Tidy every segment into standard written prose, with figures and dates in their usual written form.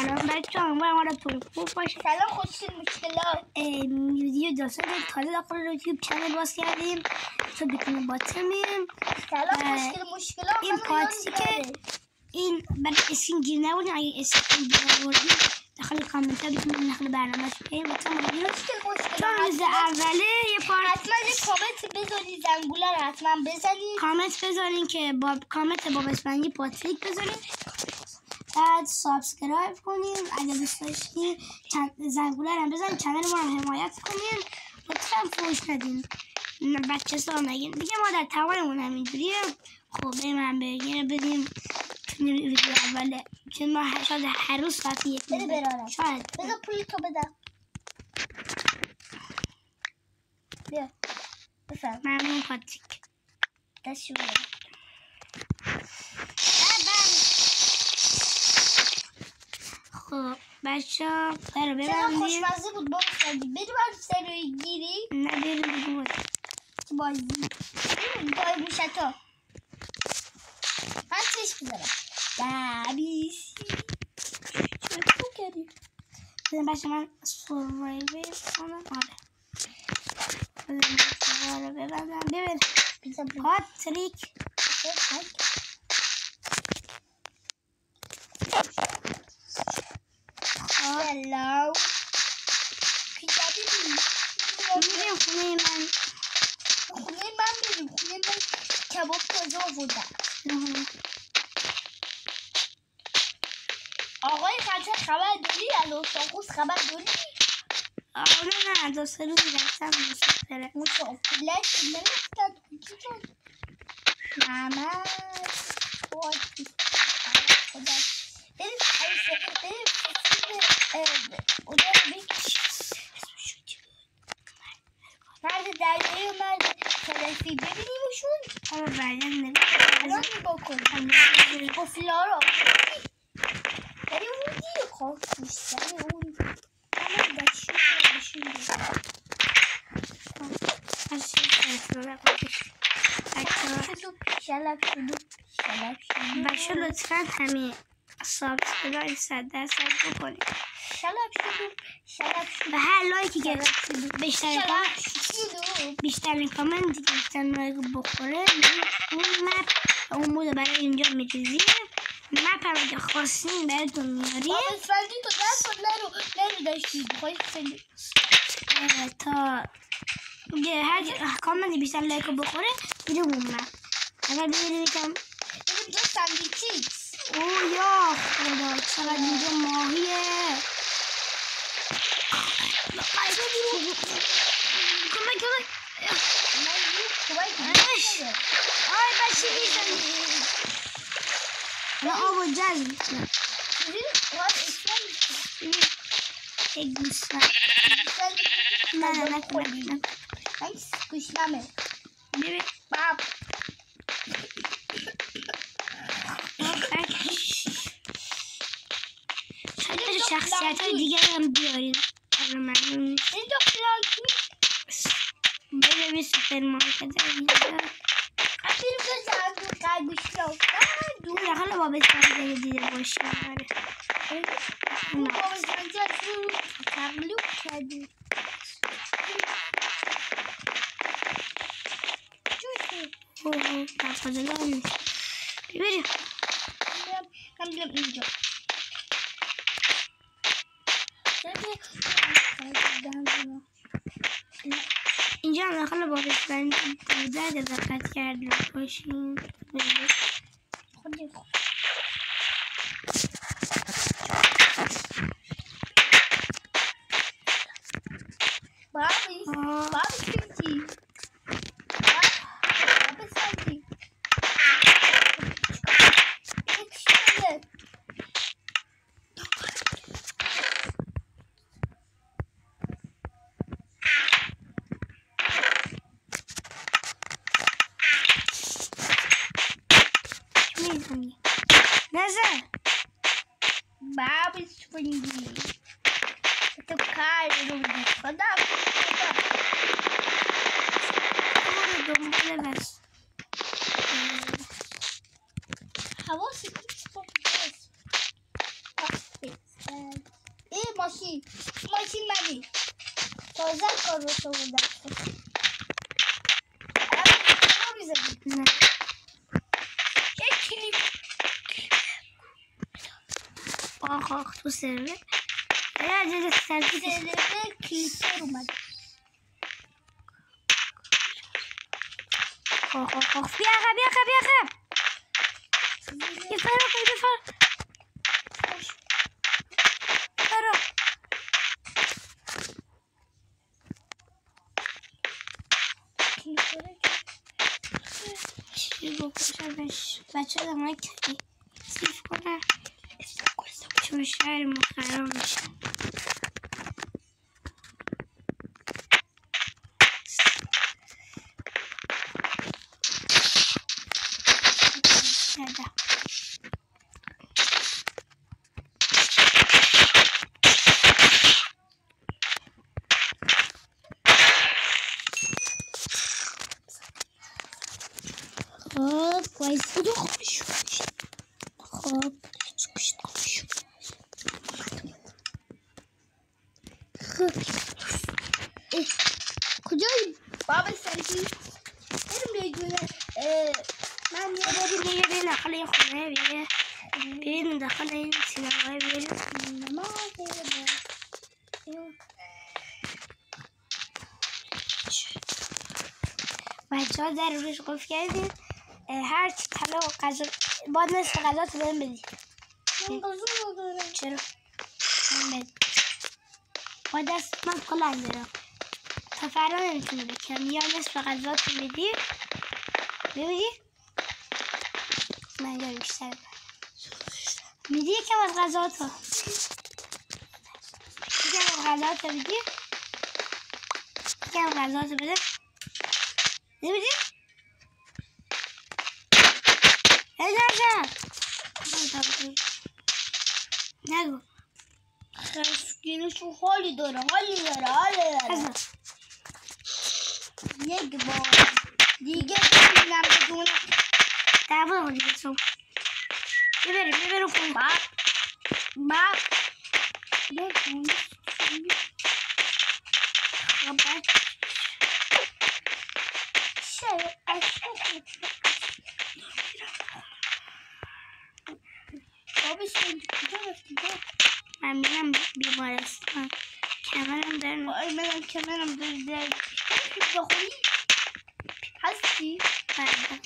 سلام بچه ها، امیدوارم خوب باشه. سلام خوشگل مشکلات. ویدیو داستان تازه داخل یوتیوب چنل باز کردیم تا بتونیم باطمیم. سلام خوشگل مشکلات. این پاتی که این برای اسکین گیر نبودیم، اگه اسکین گیر نبودیم داخل کامنت ها بتونیم داخل برنامه شدیم چون روز اوله یه حتما یه کامنت بذارید، زنگوله رو حتما بزنید، کامنت بذارین که با کامنت با اسفنگی پاتریک بذارین، بعد سابسکرایب کنین اگه دوست داشتین، زنگوله رو هم بزنین، چنل ما رو حمایت کنین، لطفا فوش ندین، بچه سا نگین دیگه، ما در توانمون همینجوریه. خب بریم هم برگره بدیم ویدیو اوله چون ما شاید هر روز ساعتی یک برارم شاید بذار پولی تو بدم. بیا بفرم. ممنون پاتریک. دستشو بیا. خب بچه ها برو ببندیم. چقدر خوشمزه بود با بسندی. بریم هر سروی گیری. نه بریم بود چه بازی بای موشتا. من چشم بذارم دبیسی چه خوب کردیم. بزن بچه من سوروایوی کنم. آره ببندم ببین پاتریک سلام میریم خونه من. خونه من بریم. خونه من کباب تازه آوردم. آقای خطر خبر داری؟ الان ساخوز خبر داری؟ آره نه دو سه روزی رفتم مسافره. مسافرت نمیستن چی شد؟ محمد خدا بریم مرد دریایی و مرد تلفی ببینیمشون. اما برگرد نریم الان نگاه کن قفلا رو بریم اون دیگه خواه کشتن اون همه دشون بچه لطفا همه سابسکرایب 100% بکنید و هر لایکی که بیشترین کامنتی که بیشترین لایک بخوره اون مپ اون موده برای اینجا میریزیم. مپ هم اگه خواستین براتون میاریم. فندی تو دست کن نرو داشتید تا هر کامنتی بیشتر لایک بخوره میره اون مپ. اگر بیاریم یکم دو سندویچی. اوه یا خدا چقدر اینجا ماهیه. آی بچه بیزن من آب و جز میکنم. یک گوستن نه نکنم گوشنمه ببین باب شخصیت های دیگر هم بیارید. ممنون نیست. اینجا فلاکی ببین سوپرمارکت اینجا بریم تو زنگو گوشلا دور حالا با بسیاری دیده باشه. اون با بسیاری تقلیب کردیم. اوه تفاضل نیست. ببین هم بیام اینجا اینجا هم داخل با بسیاری دیده دقت کرده باشین. خودی خود بابی کردی بابی سندی یک شده میزنی نظر بابی سندی تو کار رو بدی خدا دنباله بس حواست ماشین منی تازه کار رو تو بودم نه آخ تو سرور عجل سرور کلیپر اومد آخ بیا عقب یه فرق چی بکشمش بچه دارم کلی سیف کنم چون شهر ما خراب میشه وایس خدا خوش خب کجایی بابا سنتی بریم یه جونه من بریم داخل این خونه بریم داخل این سینمای بریم بچه ها در روش قفل کردید هر چی طلا و غذا باید نصف غذا تو بهم بدی من غذا ندارم چرا؟ من بد باید دست من کلنگ دارم تا فردا نمیتونی بکنم یا نصف غذا تو بدی ببینی؟ من اینجا بیشتر میدی یکم از غذا تو یکم از غذا تو بدی یکم از غذا تو بده نمیدی؟ نگو خسگیرشو حالی داره یک بار دیگه ببینم بدون دعوا رو دیگه تو ببریم خون باب من میرم بیمارستان کمرم در منم کمرم در بخونی هستی؟ بله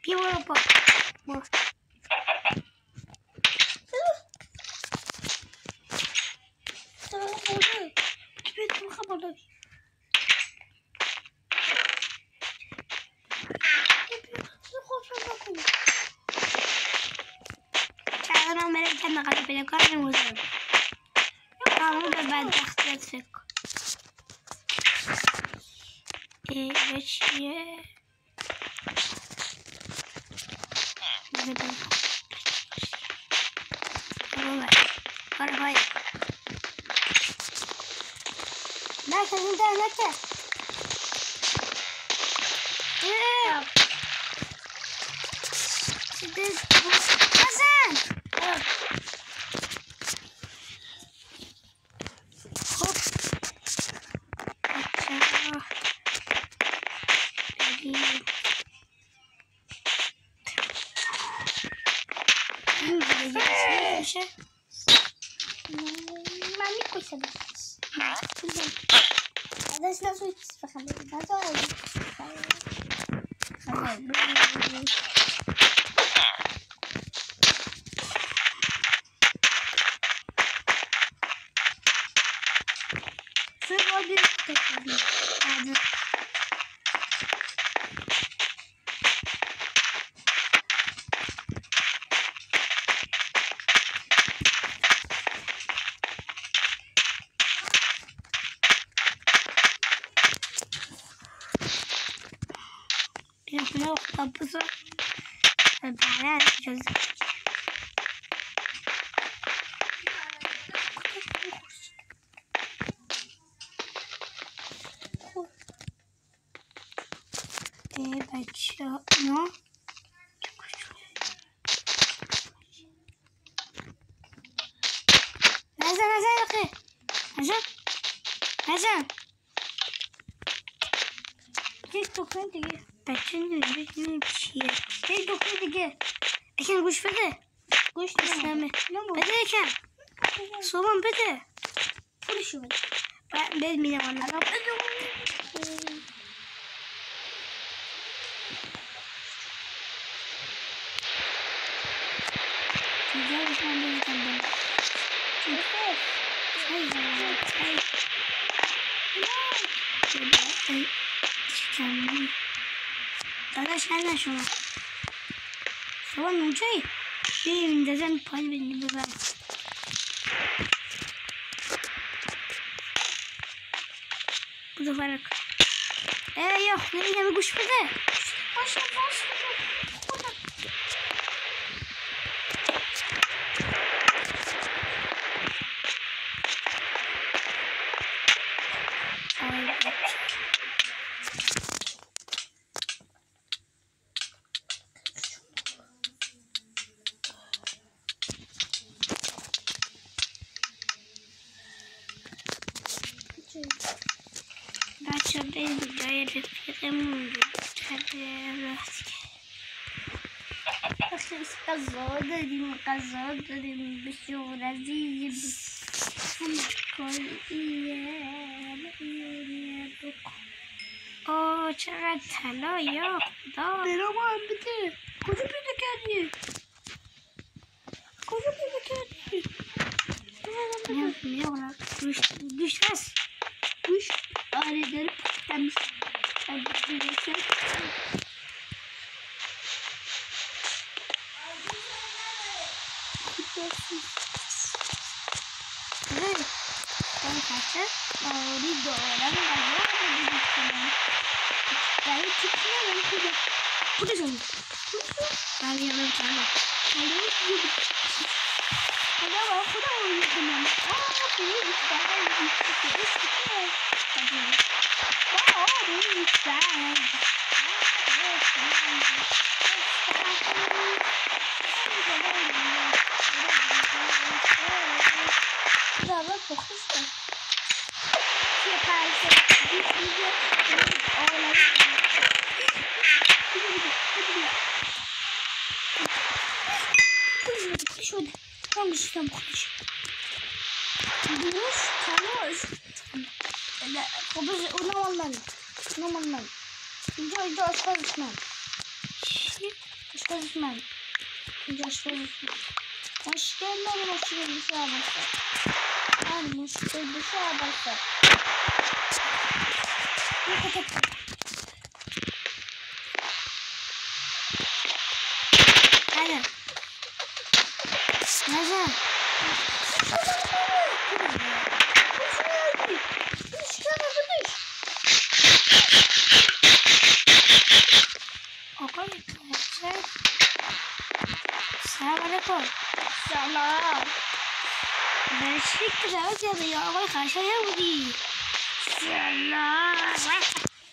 بیا برو چندان برم که مقاله پیدا کنم نموزم همون به بدبختیت فکر کن اینجا چیه؟ کارهای نکن این در نکن نزن خب بچه من میکشم ازش نسوی چیز بخنده no kapısı böyle açacağız. Ben بچه نه نزن یک دکمه دیگه بچه نمیدونیم چیه یک دکمه دیگه اکن گوش بده گوش نمه بده اکن صوبان بده پولشو بده بد میدم آنه اینجا بشم بزیدم بده داداش نزن شما نوچهی بیم دزن پای بدنی ببر بودو فرق یا نمیدم گوش بده باشه خودم بچه بریم جای رفیقمون رو وقتی غذا داریم بسیار عزیز همه کاریه چقدر طلا یا خدا برام هم بده کجا پیدا کردی؟ میدونم گوش هست گوش آره داره پختم آری دارم برای چیزی نمیم خودشون برگردم کنم خودم میکنم Konuştum. Buluş, konuş. Konuş, olmalı. İnce aşkazışman. Aşkazışman. Hoş geldin, hoş geldin. Hadi. Neden? Selamünaleyküm. سلام Beşik güzel geldi ya. Vay kaşaya vurdu.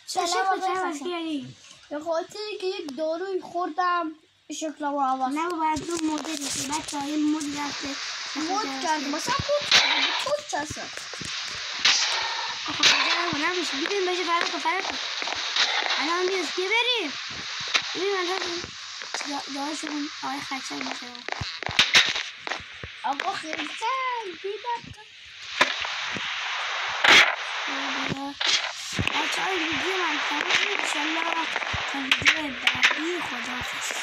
سلام آقای به خاطر که یک داروی خوردم شکل و عوض نه باید رو مدل رسید بچه های مد رفته مود کردم مثلا مود کردم خود چسه آخه خواهده نمیشه بیدیم بشه فرق الان بیست که بریم ببین الان جایشون آقای خرچه میشه آقا خرچه دیدم بچه های ویدیو من تمام انشالله تا ویدیو بعدی خداحافظ